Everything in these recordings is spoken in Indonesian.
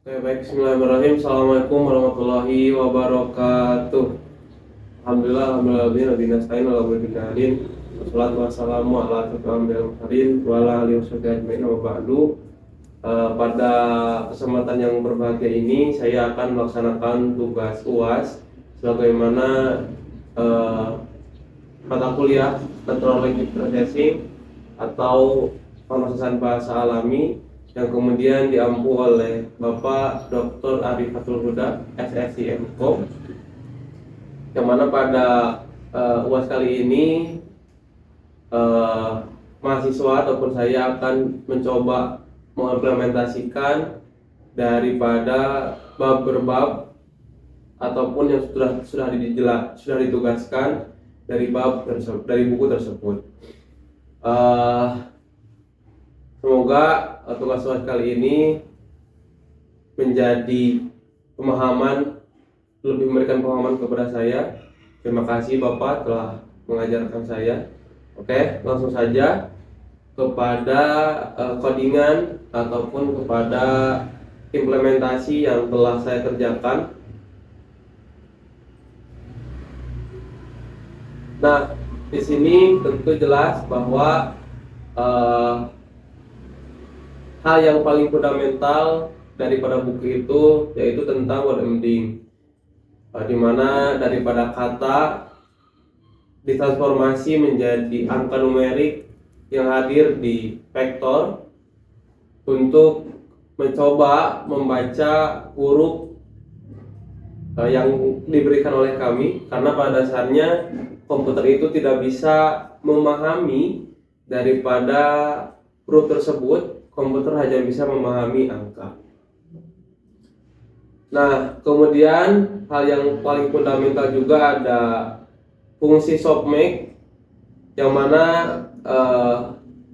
Oke, baik, bismillahirrahmanirrahim. Assalamualaikum warahmatullahi wabarakatuh. Alhamdulillah, Nabi nasta'in ala berkadin. Wassalatu wassalamu ala asyrofil anbiya'i wal mursalin wa ala alihi washabihi ajmain wa ba'du. Pada kesempatan yang berbahagia ini saya akan melaksanakan tugas UAS sebagaimana mata kuliah Natural Language Processing atau pemrosesan bahasa alami yang kemudian diampu oleh Bapak Dr. Arifatul Huda, SSI MKOM, yang mana pada UAS kali ini mahasiswa ataupun saya akan mencoba mengimplementasikan daripada bab berbab ataupun yang sudah ditugaskan dari bab tersebut, dari buku tersebut. Semoga tugas UAS kali ini menjadi memberikan pemahaman kepada saya. Terima kasih Bapak telah mengajarkan saya. Oke, langsung saja kepada codingan ataupun kepada implementasi yang telah saya kerjakan. Nah, di sini tentu jelas bahwa hal yang paling fundamental daripada buku itu yaitu tentang word ending, di mana daripada kata ditransformasi menjadi angka numerik yang hadir di vektor untuk mencoba membaca huruf yang diberikan oleh kami, karena pada dasarnya komputer itu tidak bisa memahami daripada huruf tersebut. Komputer hanya bisa memahami angka. Nah, kemudian hal yang paling fundamental juga ada fungsi softmax, yang mana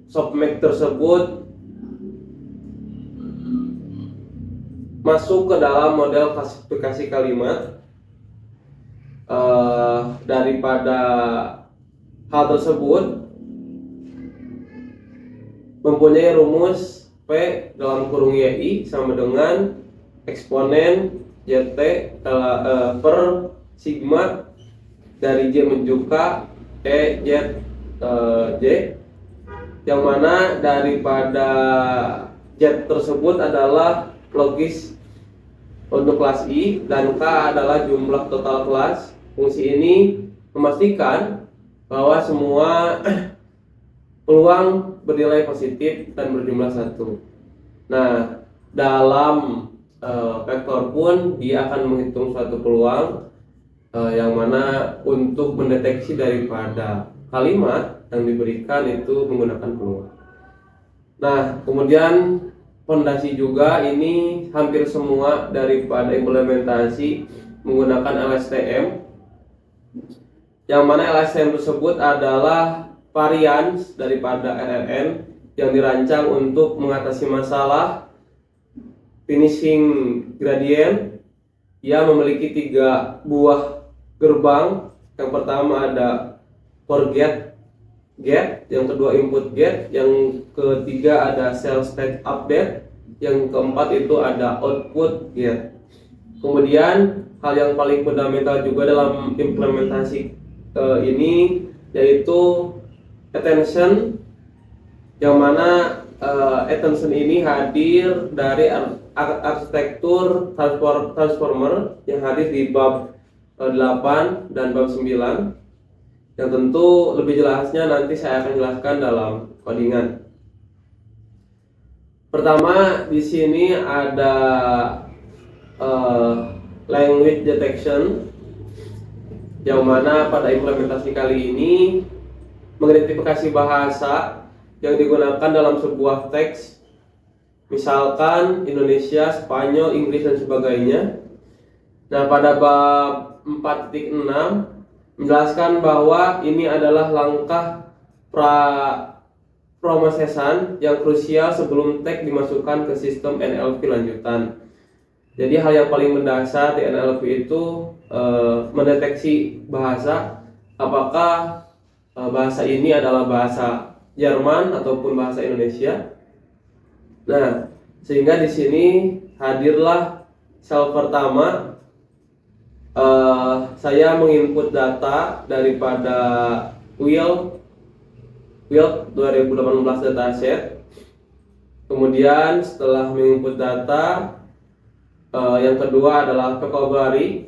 softmax tersebut masuk ke dalam model klasifikasi kalimat. Daripada hal tersebut mempunyai rumus P dalam kurung YI sama dengan eksponen YT per sigma dari J menuju K E Z J, yang mana daripada Z tersebut adalah logis untuk kelas I dan K adalah jumlah total kelas. Fungsi ini memastikan bahwa semua peluang bernilai positif dan berjumlah 1. Nah, dalam vektor pun dia akan menghitung suatu peluang yang mana untuk mendeteksi daripada kalimat yang diberikan itu menggunakan peluang. Nah, kemudian fondasi juga ini hampir semua daripada implementasi menggunakan LSTM, yang mana LSTM tersebut adalah varians daripada RNN yang dirancang untuk mengatasi masalah finishing gradient. Ia memiliki 3 buah gerbang. Yang pertama ada for get, yang kedua input get, yang ketiga ada cell state update, yang keempat itu ada output get. Kemudian hal yang paling fundamental juga dalam implementasi ini yaitu attention, yang mana attention ini hadir dari arsitektur transformer yang hadir di bab 8 dan bab 9, yang tentu lebih jelasnya nanti saya akan jelaskan dalam codingan. Pertama, di sini ada language detection, yang mana pada implementasi kali ini mengidentifikasi bahasa yang digunakan dalam sebuah teks, misalkan Indonesia, Spanyol, Inggris dan sebagainya. Nah, pada bab 4.6 menjelaskan bahwa ini adalah langkah promsesan yang krusial sebelum teks dimasukkan ke sistem NLP lanjutan. Jadi hal yang paling mendasar di NLP itu mendeteksi bahasa, apakah bahasa ini adalah bahasa Jerman ataupun bahasa Indonesia. Nah, sehingga di sini hadirlah sel pertama. Saya menginput data daripada Wheel 2018 dataset. Kemudian setelah menginput data, yang kedua adalah vocabulary.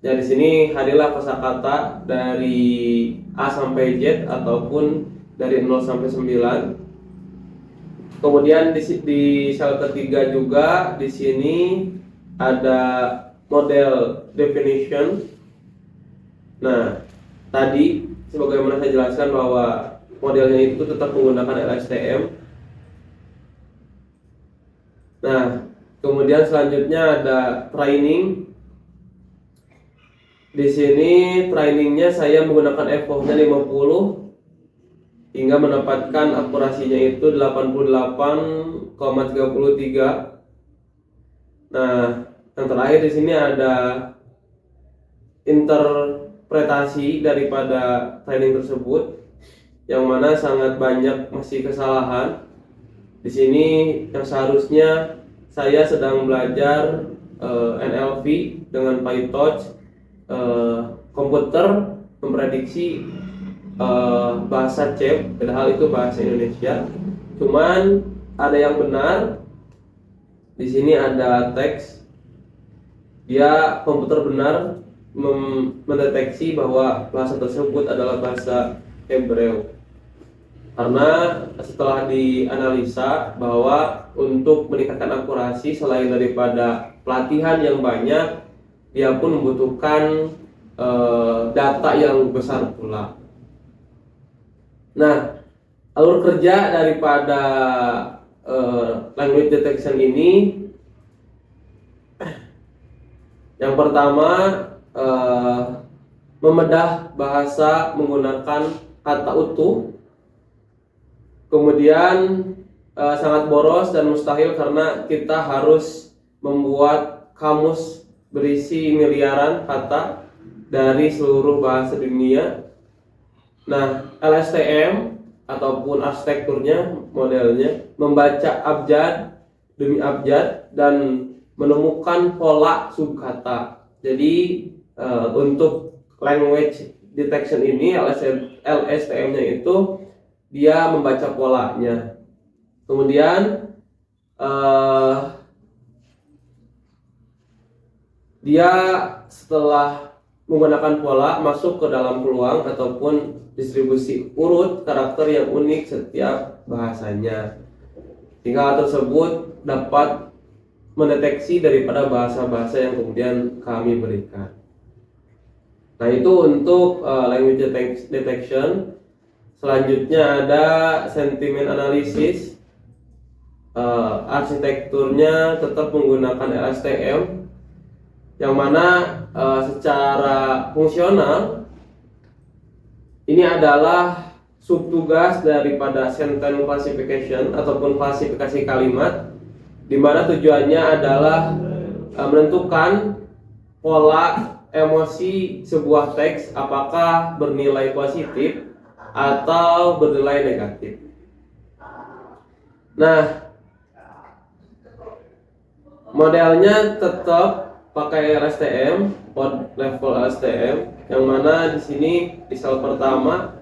Ya, di sini hadirlah kosakata dari A sampai Z ataupun dari 0 sampai 9. Kemudian di sel ketiga juga di sini ada model definition. Nah, tadi sebagaimana saya jelaskan bahwa modelnya itu tetap menggunakan LSTM. Nah, kemudian selanjutnya ada training. Di sini trainingnya saya menggunakan epoch-nya 50 hingga mendapatkan akurasinya itu 88,33. Nah, yang terakhir di sini ada interpretasi daripada training tersebut, yang mana sangat banyak masih kesalahan. Di sini yang seharusnya saya sedang belajar NLP dengan PyTorch. Komputer memprediksi bahasa CEP, padahal itu bahasa Indonesia. Cuman ada yang benar. Di sini ada teks. Dia komputer benar mendeteksi bahwa bahasa tersebut adalah bahasa Hebreu. Karena setelah dianalisa bahwa untuk meningkatkan akurasi selain daripada pelatihan yang banyak, dia pun membutuhkan data yang besar pula. Nah, alur kerja daripada language detection ini, yang pertama membedah bahasa menggunakan kata utuh. Kemudian sangat boros dan mustahil karena kita harus membuat kamus berisi miliaran kata dari seluruh bahasa dunia. Nah, LSTM ataupun arsitekturnya, modelnya membaca abjad demi abjad dan menemukan pola subkata. Jadi untuk language detection ini LSTM-nya itu dia membaca polanya. Kemudian dia setelah menggunakan pola masuk ke dalam peluang ataupun distribusi urut karakter yang unik setiap bahasanya, sehingga hal tersebut dapat mendeteksi daripada bahasa-bahasa yang kemudian kami berikan. Nah, itu untuk language detection. Selanjutnya ada sentiment analysis. Arsitekturnya tetap menggunakan LSTM, yang mana secara fungsional ini adalah subtugas daripada sentence classification ataupun klasifikasi kalimat, di mana tujuannya adalah menentukan pola emosi sebuah teks apakah bernilai positif atau bernilai negatif. Nah, modelnya tetap pakai LSTM, level LSTM, yang mana di sini di sel pertama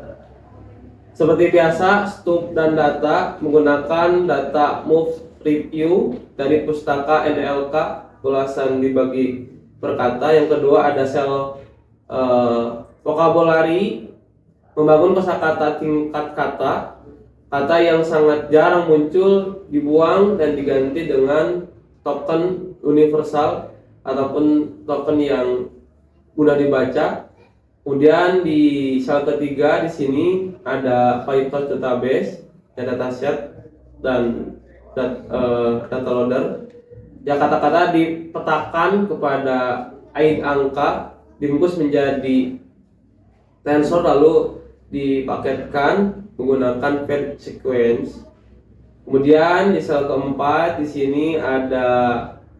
seperti biasa stup dan data menggunakan data move review dari pustaka NLK, ulasan dibagi per kata. Yang kedua ada sel vocabulary, membangun kosakata tingkat kata yang sangat jarang muncul dibuang dan diganti dengan token universal ataupun token yang mudah dibaca. Kemudian di sel ketiga di sini ada PyTorch database, dataset dan data loader. Ya, kata-kata dipetakan kepada angka, dibungkus menjadi tensor lalu dipaketkan menggunakan fetch sequence. Kemudian di sel keempat di sini ada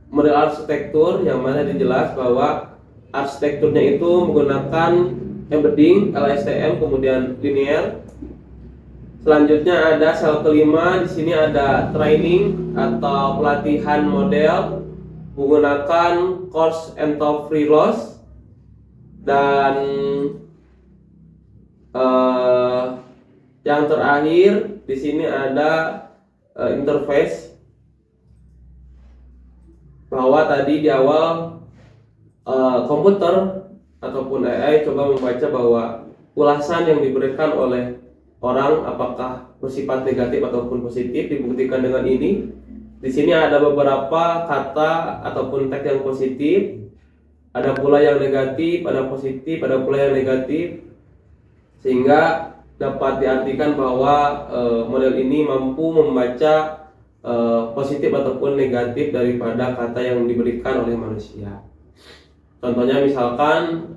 model arsitektur, yang mana dijelas bahwa arsitekturnya itu menggunakan embedding LSTM kemudian linear. Selanjutnya ada sel kelima. Di sini ada training atau pelatihan model menggunakan course entry free loss. Dan yang terakhir di sini ada interface, bahwa tadi di awal komputer ataupun AI coba membaca bahwa ulasan yang diberikan oleh orang apakah bersifat negatif ataupun positif. Dibuktikan dengan ini. Di sini ada beberapa kata ataupun teks yang positif, ada pula yang negatif, ada positif, ada pula yang negatif, sehingga dapat diartikan bahwa model ini mampu membaca positif ataupun negatif daripada kata yang diberikan oleh manusia. Contohnya misalkan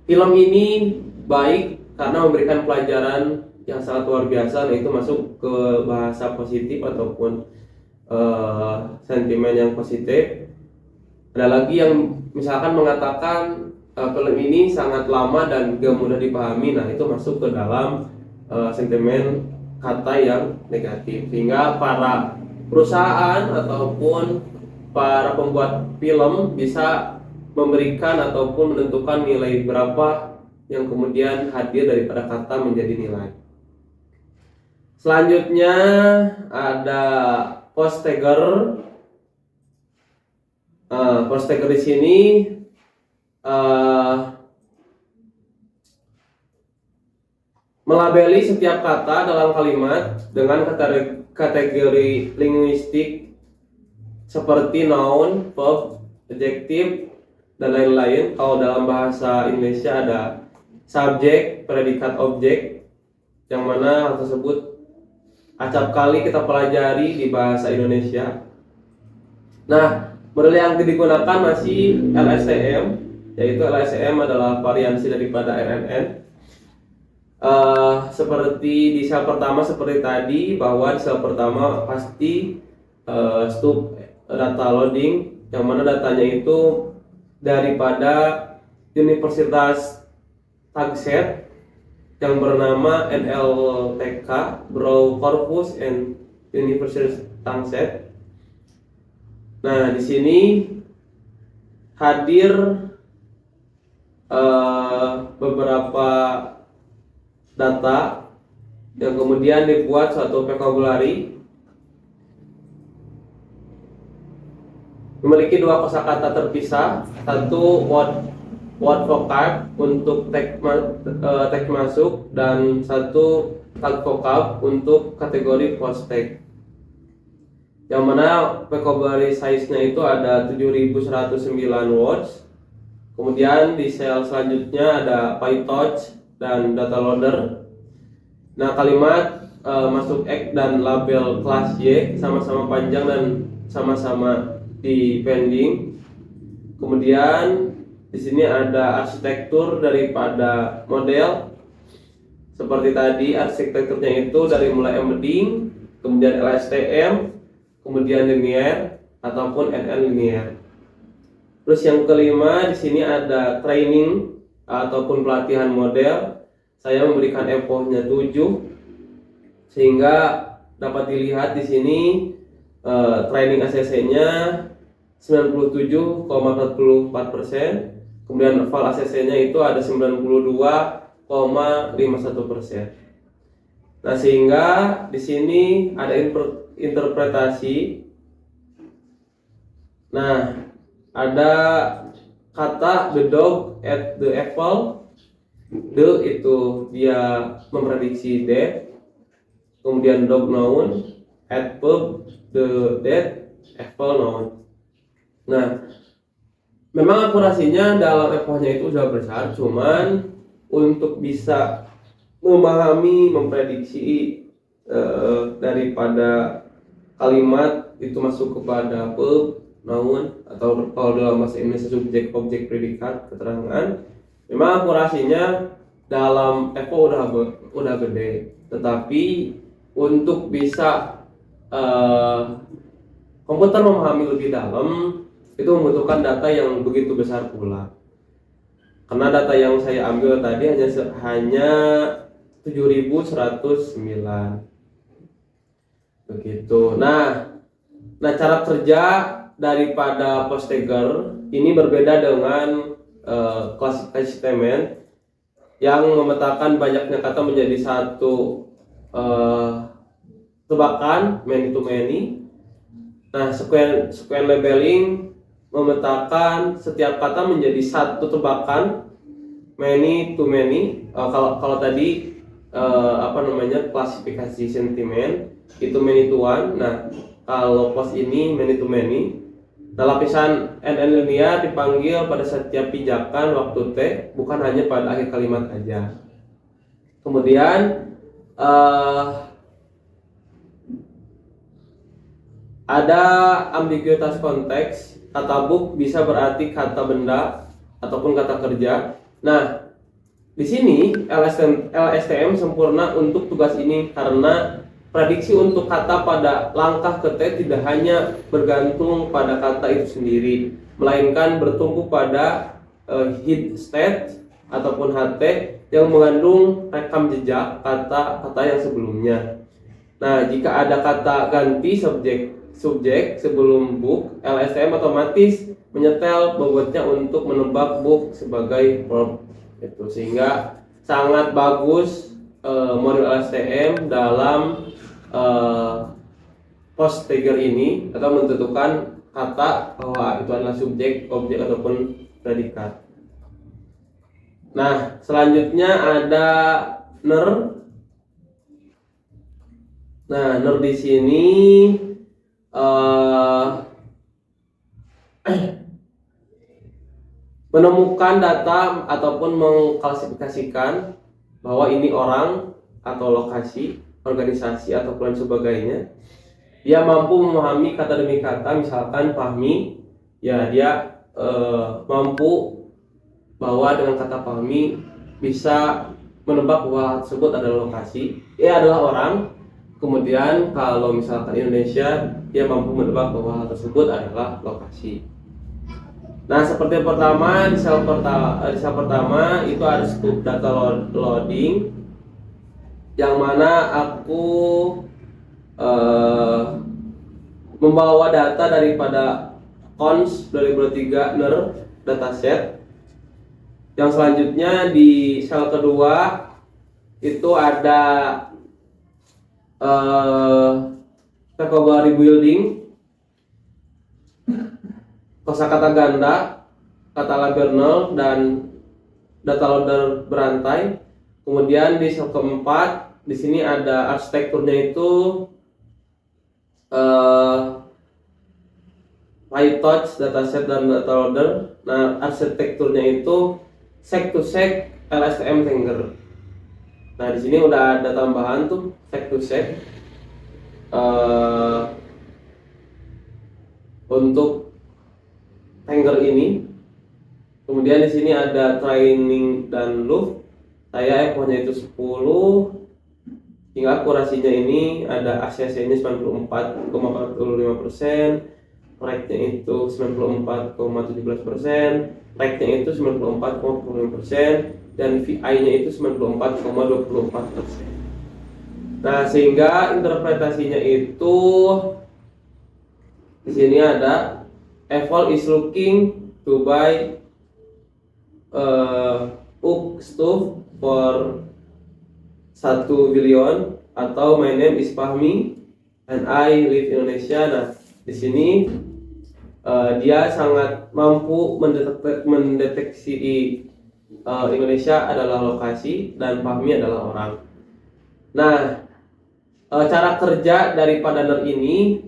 film ini baik karena memberikan pelajaran yang sangat luar biasa. Nah, itu masuk ke bahasa positif ataupun sentimen yang positif. Ada lagi yang misalkan mengatakan film ini sangat lama dan gak mudah dipahami. Nah, itu masuk ke dalam sentimen kata yang negatif, sehingga para perusahaan ataupun para pembuat film bisa memberikan ataupun menentukan nilai berapa yang kemudian hadir daripada kata menjadi nilai. Selanjutnya ada post tagger. Post tagger di sini melabeli setiap kata dalam kalimat dengan kategori linguistik seperti noun, verb, adjective, dan lain-lain. Kalau dalam bahasa Indonesia ada subjek, predikat, objek, yang mana hal tersebut acap kali kita pelajari di bahasa Indonesia. Nah, model yang digunakan masih LSTM, yaitu LSTM adalah variasi daripada RNN. Seperti di sel pertama seperti tadi, bahwa di sel pertama pasti stop data loading, yang mana datanya itu daripada Universitas Tagset yang bernama NLTK Brow Corpus and Universitas Tagset. Nah, di sini hadir beberapa data yang kemudian dibuat suatu vocabulary, memiliki dua kosakata terpisah, satu word vocab untuk teks masuk dan satu tag vocab untuk kategori post tag, yang mana vocabulary size-nya itu ada 7109 words. Kemudian di sel selanjutnya ada PyTorch dan data loader. Nah, kalimat masuk X dan label kelas Y sama-sama panjang dan sama-sama depending. Kemudian di sini ada arsitektur daripada model. Seperti tadi, arsitekturnya itu dari mulai embedding, kemudian LSTM, kemudian linear ataupun NN linear. Terus yang kelima, di sini ada training ataupun pelatihan model. Saya memberikan epochnya 7, sehingga dapat dilihat di sini training ACC-nya 97,44%, kemudian eval ACC-nya itu ada 92,51%. Nah, sehingga di sini ada interpretasi. Nah, ada kata the dog at the apple. The itu dia memprediksi death, kemudian dog noun, at verb the death, apple noun. Nah, memang akurasinya dalam epochnya itu sudah besar, cuman untuk bisa memahami, memprediksi daripada kalimat itu masuk kepada verb, noun, atau kalau dalam bahasa Indonesia subjek, objek, predikat, keterangan, memang akurasinya dalam EPO udah gede. Tetapi untuk bisa komputer memahami lebih dalam, itu membutuhkan data yang begitu besar pula. karena data yang saya ambil tadi hanya 7.109 begitu. Nah, cara kerja daripada Postgres ini berbeda dengan klasifikasi statement yang memetakan banyaknya kata menjadi satu tebakan many to many. Nah, sequence labeling memetakan setiap kata menjadi satu tebakan many to many. Kalau tadi klasifikasi sentimen itu many to one. Nah, kalau post ini many to many. Nah, lapisan NN linear dipanggil pada setiap pijakan waktu T, bukan hanya pada akhir kalimat aja. Kemudian ada ambiguitas konteks. Kata book bisa berarti kata benda ataupun kata kerja. Nah, di sini LSTM sempurna untuk tugas ini karena prediksi untuk kata pada langkah ke T tidak hanya bergantung pada kata itu sendiri, melainkan bertumpu pada head state ataupun HT yang mengandung rekam jejak kata-kata yang sebelumnya. Nah, jika ada kata ganti subjek sebelum book, LSTM otomatis menyetel bobotnya untuk menebak book sebagai verb. Itu sehingga sangat bagus model LSTM dalam Postgres ini atau menentukan kata bahwa itu adalah subjek, objek ataupun predikat. Nah, selanjutnya ada ner. Nah, ner di sini menemukan data ataupun mengklasifikasikan bahwa ini orang atau lokasi, organisasi ataupun sebagainya. Dia mampu memahami kata demi kata, misalkan Fahmi, ya dia mampu bahwa dengan kata Fahmi bisa menebak bahwa hal tersebut adalah lokasi, ia adalah orang. Kemudian kalau misalkan Indonesia, dia mampu menebak bahwa hal tersebut adalah lokasi. Nah, seperti yang pertama di sel pertama itu ada scoop data loading, yang mana aku membawa data daripada cons 2023 NER dataset. Yang selanjutnya di sel kedua itu ada vocabulary building, kosakata ganda, kata labernal, dan data loader berantai. Kemudian di sel keempat di sini ada arsitekturnya itu PyTorch dataset dan data loader. Nah, arsitekturnya itu sec to sec LSTM Tanger. Nah, di sini udah ada tambahan tuh sec to sec untuk Tanger ini. Kemudian di sini ada training dan loop. Saya epochnya itu 10, hingga akurasinya ini ada ACC-nya 94,45%, rate-nya itu 94,17%, rate-nya itu 94,45%, dan VI-nya itu 94,24%. Nah, sehingga interpretasinya itu di sini ada Apple is looking to buy stuff for 1 billion, atau my name is Fahmi and I live in Indonesia. Nah, di sini dia sangat mampu mendeteksi Indonesia adalah lokasi dan Fahmi adalah orang. Nah, cara kerja daripada NER ini,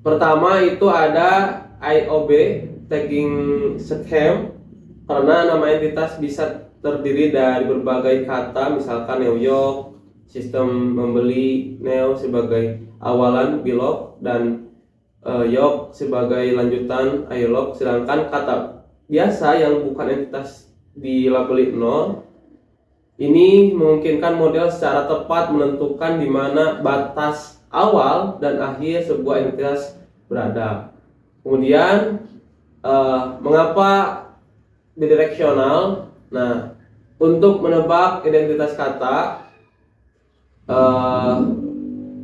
pertama itu ada IOB tagging scheme, karena nama entitas bisa terdiri dari berbagai kata, misalkan New York, sistem membeli, Neo sebagai awalan Bilog, dan York sebagai lanjutan Ailog. Sedangkan kata biasa yang bukan entitas dilabeli 0 ini memungkinkan model secara tepat menentukan di mana batas awal dan akhir sebuah entitas berada. Kemudian Mengapa bidireksional? Nah, untuk menebak identitas kata,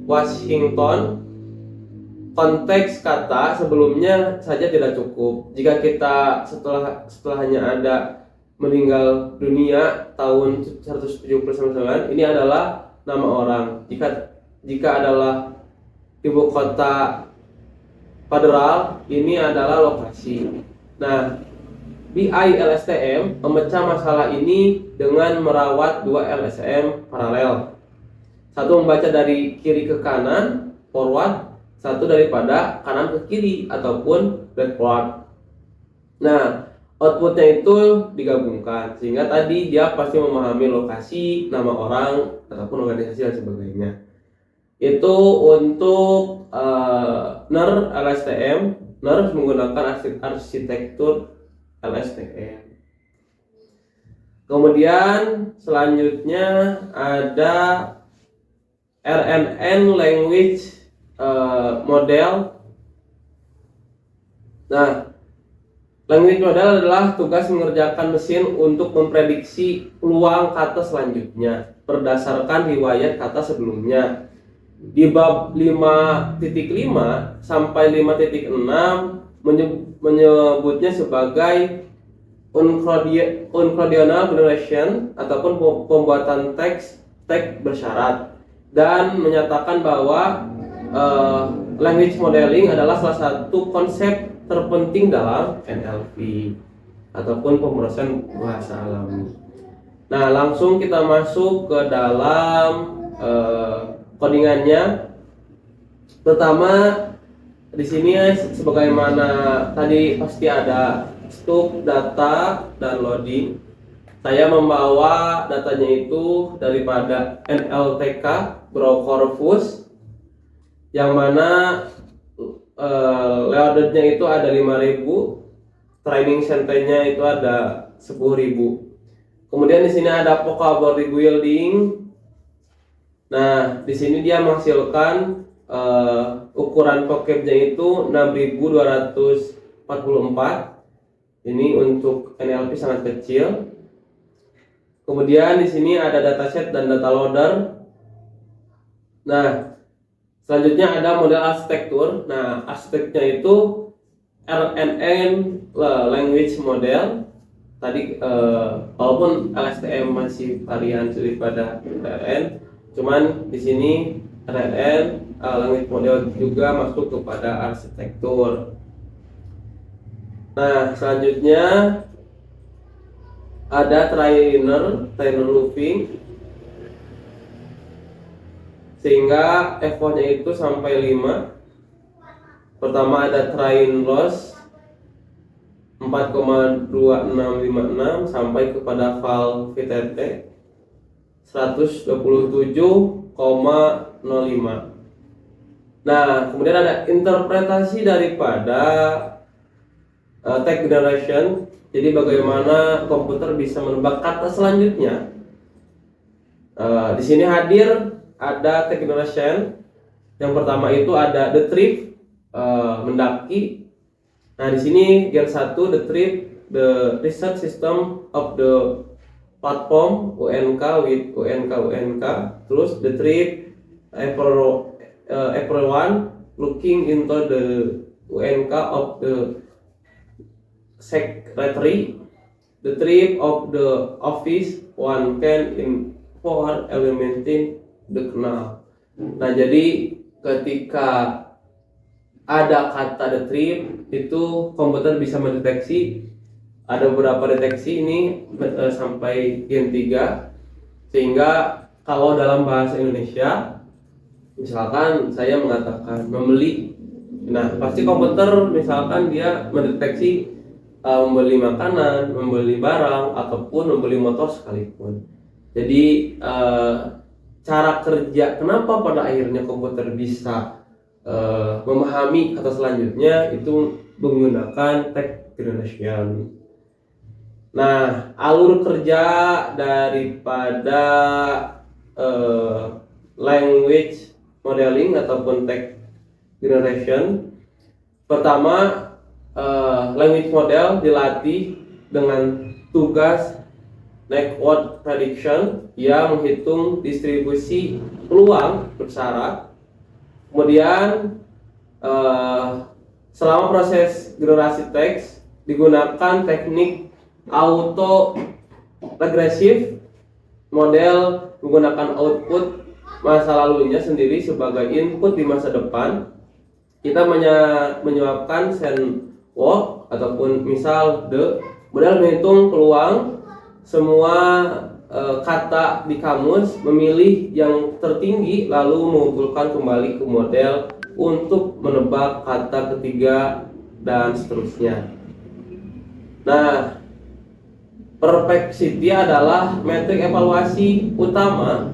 Washington, konteks kata sebelumnya saja tidak cukup. Jika kita setelahnya ada meninggal dunia tahun 179, ini adalah nama orang. Jika adalah ibu kota federal, ini adalah lokasi. Nah, BILSTM memecah masalah ini dengan merawat dua LSM paralel. Satu membaca dari kiri ke kanan, forward, satu daripada kanan ke kiri ataupun backward. Nah, outputnya itu digabungkan sehingga tadi dia pasti memahami lokasi, nama orang ataupun organisasi dan sebagainya. Itu untuk NER LSTM. NER menggunakan arsitektur LSTM. Kemudian selanjutnya ada RNN language model. Nah, language model adalah tugas mengerjakan mesin untuk memprediksi peluang kata selanjutnya berdasarkan riwayat kata sebelumnya. Di bab 5.5 sampai 5.6 menyebutnya sebagai unconditional generation ataupun pembuatan teks bersyarat, dan menyatakan bahwa language modeling adalah salah satu konsep terpenting dalam NLP ataupun pemrosesan bahasa alami. Nah, langsung kita masuk ke dalam codingannya. Pertama, di sini sebagaimana tadi pasti ada stuk, data, dan loading. Saya membawa datanya itu daripada NLTK Grow Corpus, yang mana loadednya itu ada 5.000, training centernya itu ada 10.000. Kemudian di sini ada vocabulary building. Nah, di sini dia menghasilkan ukuran vocabnya itu 6.244. Ini untuk NLP sangat kecil. Kemudian di sini ada dataset dan data loader. Nah, selanjutnya ada model arsitektur. Nah, arsitekturnya itu RNN language model. Tadi walaupun LSTM masih varian daripada RN, cuman di sini RNN language model juga masuk kepada arsitektur. Nah, selanjutnya ada trainer looping, sehingga effort-nya itu sampai 5. Pertama ada train loss 4,2656 sampai kepada val VTT 127,05. Nah, kemudian ada interpretasi daripada text generation. Jadi bagaimana komputer bisa menebak kata selanjutnya. Di sini hadir ada text generation. Yang pertama itu ada the trip, mendaki. Nah, di sini gen 1 the trip, the research system of the platform UNK with UNK. Terus the trip April 1 looking into the UNK of the secretary. The trip of the office one can in for elementing the canal. Nah, jadi ketika ada kata the trip itu komputer bisa mendeteksi, ada beberapa deteksi ini sampai gen 3, sehingga kalau dalam bahasa Indonesia misalkan saya mengatakan membeli, nah pasti komputer misalkan dia mendeteksi membeli makanan, membeli barang, ataupun membeli motor sekalipun. Jadi cara kerja kenapa pada akhirnya komputer bisa memahami kata selanjutnya itu menggunakan text generation. Nah, alur kerja daripada language modeling ataupun text generation, pertama language model dilatih dengan tugas network prediction yang menghitung distribusi peluang bersyarat. Kemudian selama proses generasi teks digunakan teknik auto regressive. Model menggunakan output masa lalunya sendiri sebagai input di masa depan. Kita menyebabkan sandwalk ataupun misal model menghitung peluang semua kata di kamus, memilih yang tertinggi lalu mengumpulkan kembali ke model untuk menebak kata ketiga dan seterusnya. Nah, Perplexity adalah metrik evaluasi utama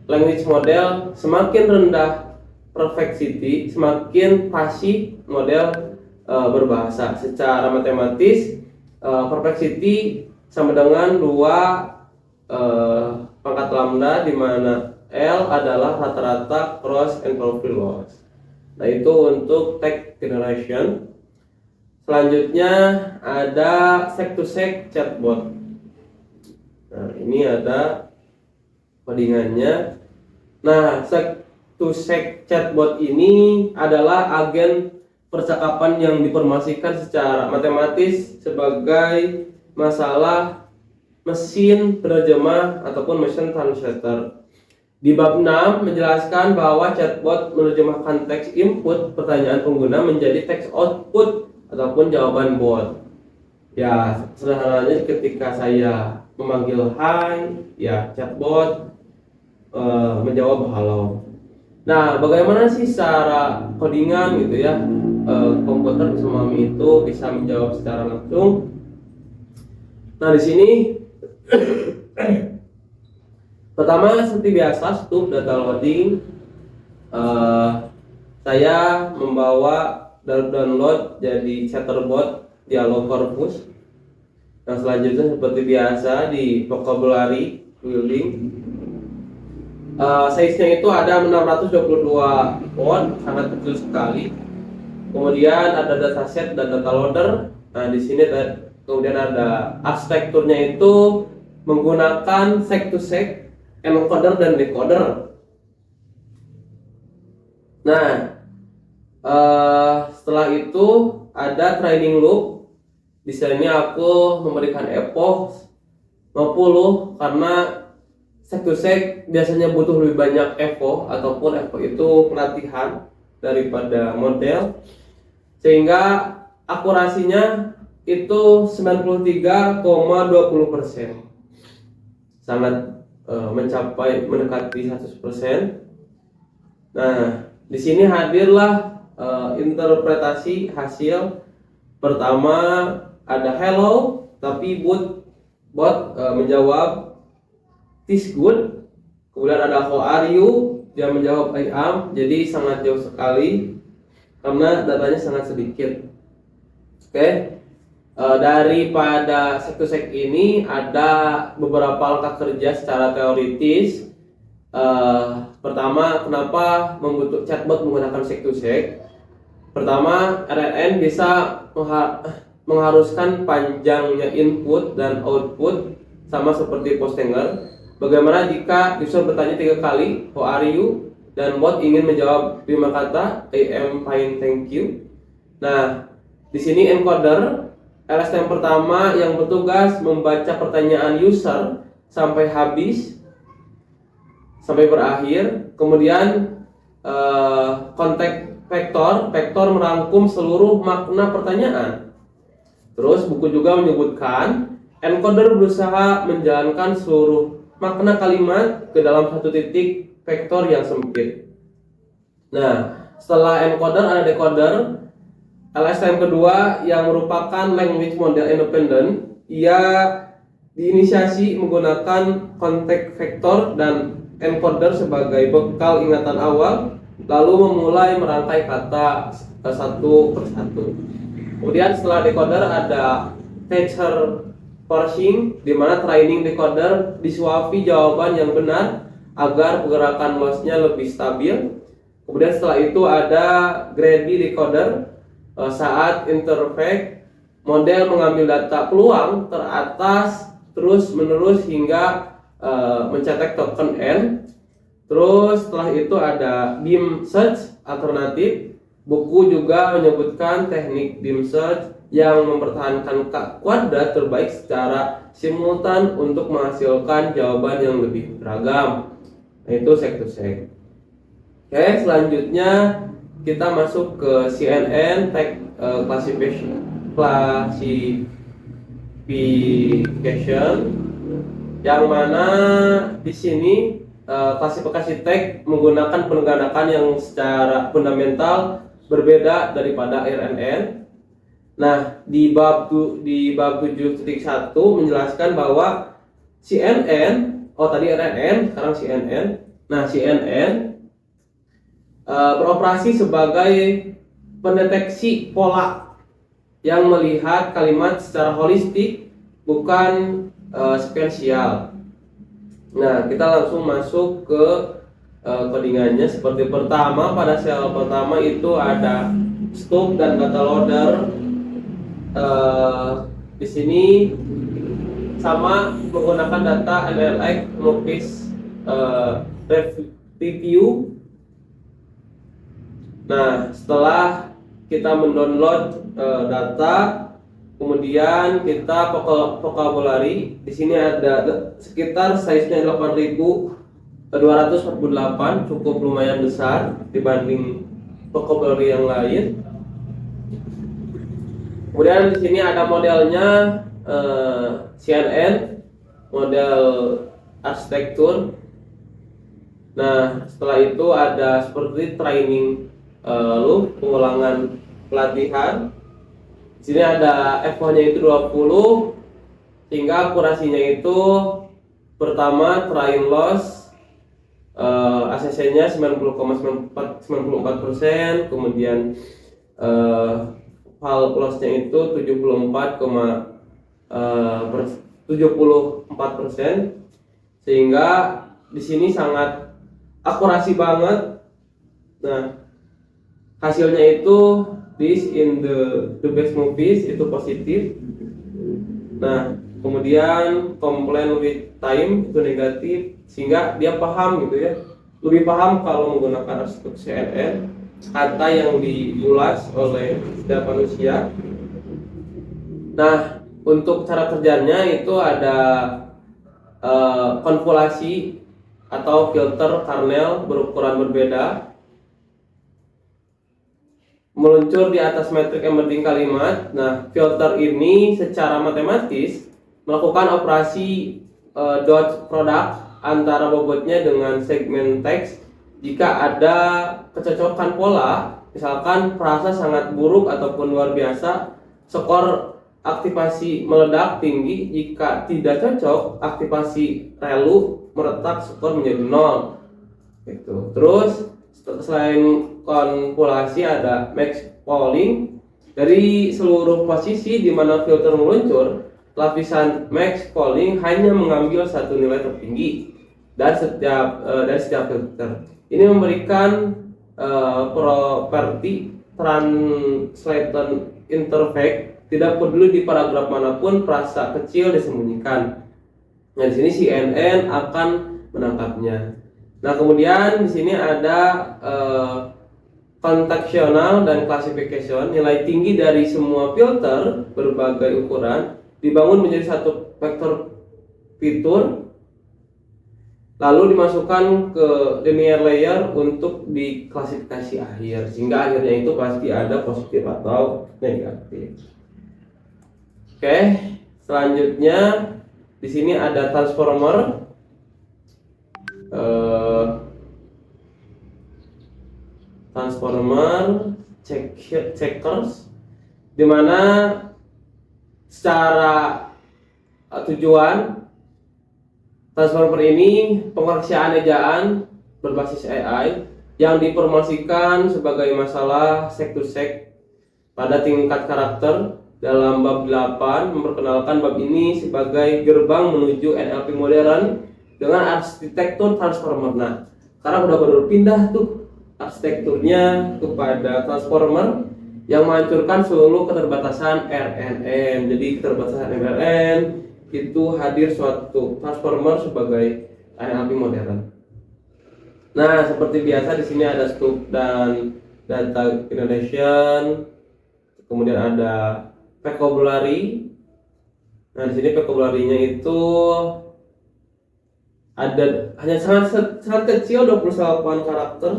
language model. Semakin rendah perplexity, semakin fasih model berbahasa. Secara matematis, perplexity sama dengan 2 pangkat lambda, di mana L adalah rata-rata cross entropy loss. Nah, itu untuk text generation. Selanjutnya ada seq-to-seq chatbot. Nah, ini ada codingannya. Nah, seq-to-seq chatbot ini adalah agen percakapan yang diinformasikan secara matematis sebagai masalah mesin penerjemah ataupun machine translator. Di bab 6 menjelaskan bahwa chatbot menerjemahkan teks input pertanyaan pengguna menjadi teks output ataupun jawaban bot. Ya, sederhananya ketika saya memanggil hai, ya chatbot menjawab halo. Nah, bagaimana sih secara codingan gitu ya, komputer bisa memahami itu, bisa menjawab secara langsung. Nah, di sini pertama seperti biasa stub data loading. Saya membawa download jadi chatterbot dialog corpus. Yang selanjutnya seperti biasa di vocabulary building. Size-nya itu ada 622 word, sangat kecil sekali. Kemudian ada dataset dan data loader. Nah, di sini kemudian ada arsitekturnya itu menggunakan seq-to-seq, encoder dan decoder. Nah, setelah itu ada training loop. Di sini aku memberikan epoch 50 karena seq-to-seq biasanya butuh lebih banyak epoch, ataupun epoch itu pelatihan daripada model, sehingga akurasinya itu 93,20%, sangat mencapai mendekati 100%. Nah, di sini hadirlah interpretasi hasil. Pertama ada hello, tapi bot menjawab this good. Kemudian ada how are you, dia menjawab I am. Jadi sangat jauh sekali karena datanya sangat sedikit. Oke. Daripada seq-to-seq ini ada beberapa langkah kerja secara teoritis. Pertama, kenapa membutuhkan chatbot menggunakan seq-to-seq? Pertama, RNN bisa mengharuskan panjangnya input dan output sama seperti Postanger. Bagaimana jika user bertanya 3 kali how are you dan bot ingin menjawab 5 kata I am fine thank you. Nah, di sini encoder LSTM pertama yang bertugas membaca pertanyaan user sampai habis, sampai berakhir. Kemudian konteks vektor merangkum seluruh makna pertanyaan. Terus buku juga menyebutkan encoder berusaha menjalankan seluruh makna kalimat ke dalam satu titik vektor yang sempit. Nah, setelah encoder ada decoder. LSTM kedua yang merupakan language model independent, ia diinisiasi menggunakan konteks vektor dan encoder sebagai bekal ingatan awal, lalu memulai merangkai kata satu persatu. Kemudian setelah decoder ada teacher parsing, di mana training decoder disuapi jawaban yang benar agar pergerakan lossnya lebih stabil. Kemudian setelah itu ada greedy decoder. saat interface model mengambil data peluang teratas terus menerus hingga mencetak token N. Terus setelah itu ada beam search alternatif. Buku juga menyebutkan teknik beam search yang mempertahankan kuadrat terbaik secara simultan untuk menghasilkan jawaban yang lebih beragam. Nah, itu seg to seg. Oke, selanjutnya kita masuk ke CNN Tech classification, yang mana di sini klasifikasi tag menggunakan pengganakan yang secara fundamental berbeda daripada RNN. Nah, di bab 7.1 menjelaskan bahwa CNN, tadi RNN, sekarang CNN. Nah, CNN beroperasi sebagai pendeteksi pola yang melihat kalimat secara holistik, bukan spesial. Nah, kita langsung masuk ke codingannya. Seperti pertama, pada sel pertama itu ada stub dan data loader. Di sini sama menggunakan data MLX Lopis review. Nah, setelah kita mendownload data, kemudian kita vocabulary. Di sini ada sekitar size-nya 8.248, cukup lumayan besar dibanding vocabulary yang lain. Kemudian di sini ada modelnya CNN, model arsitektur. Nah, setelah itu ada seperti training loop, pengulangan pelatihan. Di sini ada F-nya itu 20, sehingga akurasinya itu pertama train loss ACC-nya 90,94%, kemudian fall loss-nya itu 74%, sehingga di sini sangat akurasi banget. Nah, hasilnya itu this in the best movies itu positif. Nah, kemudian complain with time itu negatif, sehingga dia paham gitu ya, lebih paham kalau menggunakan arsitektur CNN, kata yang diulas oleh setiap manusia. Nah, untuk cara kerjanya itu ada konvolasi atau filter kernel berukuran berbeda, meluncur di atas metrik emerging kalimat. Nah, filter ini secara matematis melakukan operasi dot product antara bobotnya dengan segmen teks. Jika ada kecocokan pola, misalkan frasa sangat buruk ataupun luar biasa, skor aktivasi meledak tinggi. Jika tidak cocok, aktivasi relu meretak, skor menjadi 0. Gitu. Terus selain konvolasi ada max polling. Dari seluruh posisi di mana filter meluncur, lapisan max polling hanya mengambil satu nilai tertinggi dari setiap filter. Ini memberikan properti translation interface, tidak peduli di paragraf manapun frasa kecil disembunyikan. Nah, di sini CNN akan menangkapnya. Nah, kemudian di sini ada contextual dan classification. Nilai tinggi dari semua filter berbagai ukuran dibangun menjadi satu vektor fitur, lalu dimasukkan ke linear layer untuk diklasifikasi akhir, sehingga akhirnya itu pasti ada positif atau negatif. Oke, selanjutnya di sini ada transformer. Checkers, dimana secara tujuan transformer ini pengerjaan ejaan berbasis AI yang diinformasikan sebagai masalah seg to seg pada tingkat karakter. Dalam bab 8 memperkenalkan bab ini sebagai gerbang menuju NLP modern dengan arsitektur transformer. Nah, sekarang udah baru pindah tuh arsitekturnya kepada transformer, yang menghancurkan seluruh keterbatasan RNN. Jadi keterbatasan RNN itu hadir suatu transformer sebagai NLP modern. Nah, seperti biasa di sini ada scope dan data generation, kemudian ada vocabulary. Nah, di sini vocabulary-nya itu ada hanya sangat kecil, 28 karakter.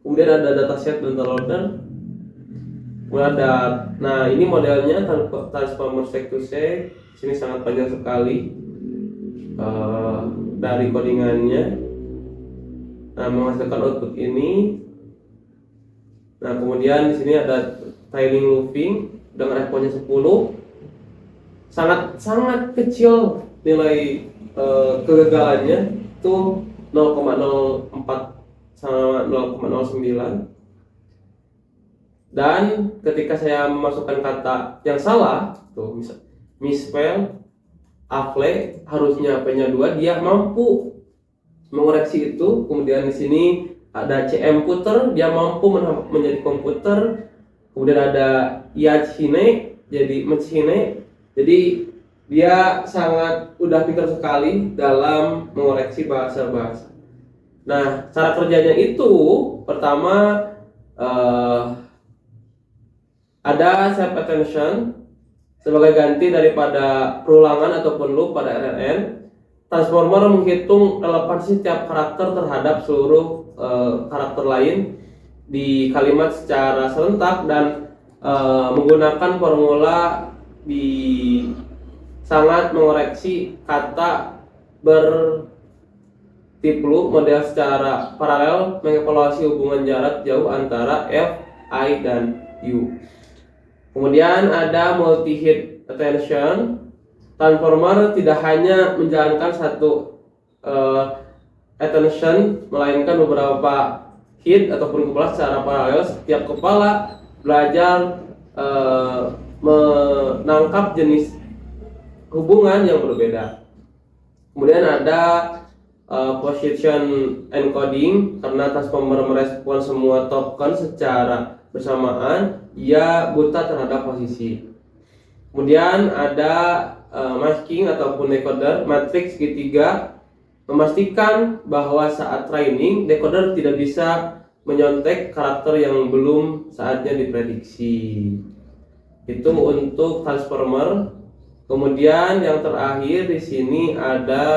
Kemudian ada dataset dan loader. Kemudian ada, nah ini modelnya transformer stack to stack. Sini sangat panjang sekali dari codingannya. Nah, menghasilkan output ini. Nah, kemudian di sini ada trailing looping dengan responnya 10. Sangat kecil nilai kegagalannya itu 0,04 sama 0,09. Dan ketika saya memasukkan kata yang salah, tuh misspell, afle, harusnya P-nya 2, dia mampu mengoreksi itu. Kemudian di sini ada CM puter, dia mampu menjadi komputer. Kemudian ada Yachine, jadi Machine. Jadi dia sangat udah pintar sekali dalam mengoreksi bahasa-bahasa. Nah, cara kerjanya itu pertama ada self attention sebagai ganti daripada perulangan ataupun loop pada RNN. Transformer menghitung relevansi setiap karakter terhadap seluruh karakter lain di kalimat secara serentak dan menggunakan formula di sangat mengoreksi kata bertipe model secara paralel, mengevaluasi hubungan jarak jauh antara F, I, dan U. Kemudian ada multi-hit attention. Transformer tidak hanya menjalankan satu attention, melainkan beberapa hit ataupun kepala secara paralel. Setiap kepala belajar menangkap jenis hubungan yang berbeda. Kemudian ada position encoding, karena transformer merespon semua token secara bersamaan, ia buta terhadap posisi. Kemudian ada masking ataupun decoder matriks segitiga, memastikan bahwa saat training decoder tidak bisa menyontek karakter yang belum saatnya diprediksi. Itu untuk transformer. Kemudian yang terakhir di sini ada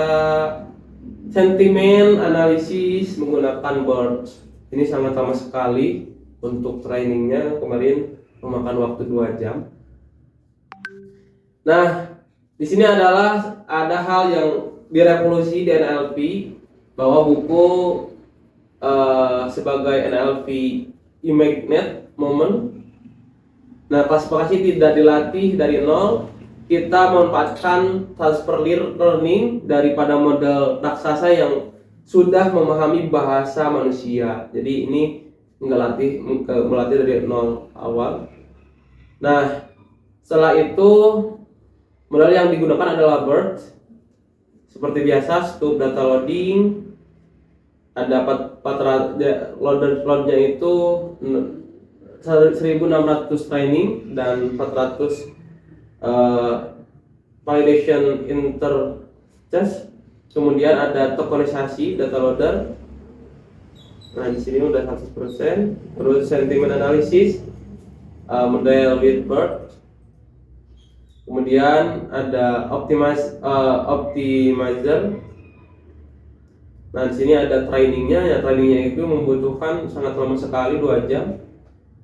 sentimen analisis menggunakan BERT. Ini sangat lama sekali untuk trainingnya, kemarin memakan waktu 2 jam. Nah, di sini ada hal yang direvolusi di NLP, bahwa buku sebagai NLP Imaginate Moment. Nah, klasifikasi tidak dilatih dari nol. Kita memanfaatkan transfer learning daripada model raksasa yang sudah memahami bahasa manusia. Jadi ini melatih dari nol awal. Nah, setelah itu model yang digunakan adalah BERT. Seperti biasa, scope data loading, ada loadnya itu 1600 training dan 400 validation interchange. Kemudian ada tokenisasi data loader. Nah, di sini udah 100%. Terus sentiment analysis, model with BERT. Kemudian ada optimizer. Nah, di sini ada trainingnya. Ya, trainingnya itu membutuhkan sangat lama sekali, 2 jam.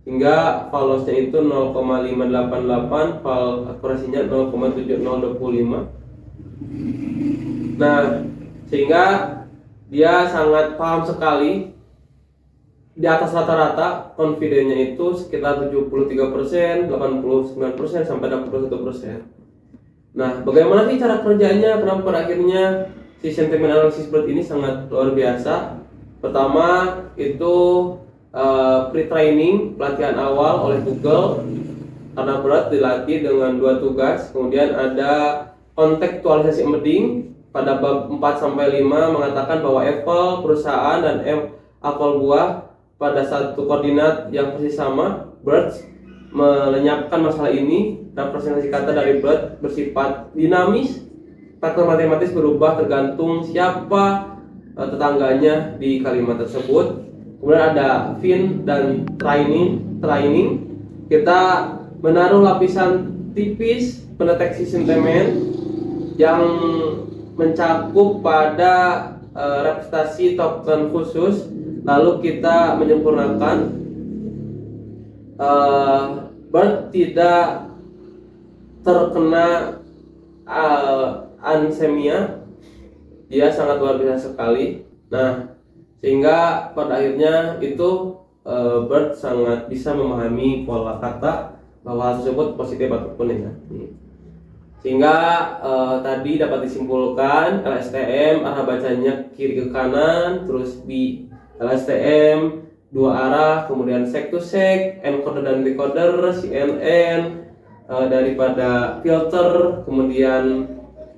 Hingga val loss-nya itu 0,588, val akurasinya 0,7025. Nah, sehingga dia sangat paham sekali. Di atas rata-rata confidence-nya itu sekitar 73%, 89% sampai 81%. Nah, bagaimana sih cara kerjanya? Kenapa pada akhirnya si sentiment analysis BERT ini sangat luar biasa? Pertama itu pre-training, pelatihan awal oleh Google, karena BERT dilatih dengan 2 tugas. Kemudian ada kontekstualisasi embedding pada bab 4-5 mengatakan bahwa Apple perusahaan dan Apple buah pada satu koordinat yang persis sama, BERT, melenyapkan masalah ini. Representasi kata dari BERT bersifat dinamis. Faktor matematis berubah tergantung siapa tetangganya di kalimat tersebut. Kemudian ada fin dan training. Kita menaruh lapisan tipis pendeteksi sentimen yang mencakup pada representasi token khusus, lalu kita menyempurnakan. BERT tidak terkena ansemia, dia sangat luar biasa sekali. Nah, sehingga pada akhirnya itu BERT sangat bisa memahami pola kata bahwa hal tersebut positif ataupun negatif. Sehingga tadi dapat disimpulkan LSTM arah bacanya kiri ke kanan, terus di LSTM dua arah, kemudian sek to sek, encoder dan decoder, CNN, daripada filter, kemudian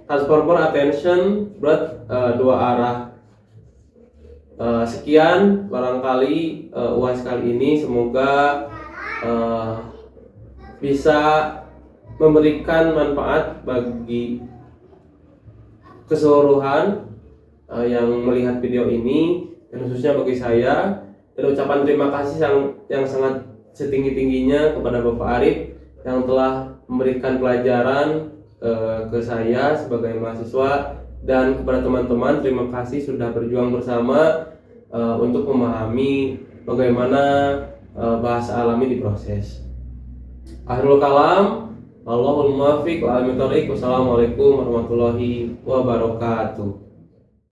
transformer attention, BERT dua arah. Sekian barangkali UAS kali ini, semoga bisa memberikan manfaat bagi keseluruhan yang melihat video ini, dan khususnya bagi saya. Dan ucapan terima kasih yang sangat setinggi-tingginya kepada Bapak Arif yang telah memberikan pelajaran ke saya sebagai mahasiswa, dan kepada teman-teman terima kasih sudah berjuang bersama untuk memahami bagaimana bahasa alami diproses. Akhirul kalam, Allahul muwaffiq wa al-muthoriq. Wassalamualaikum warahmatullahi wabarakatuh.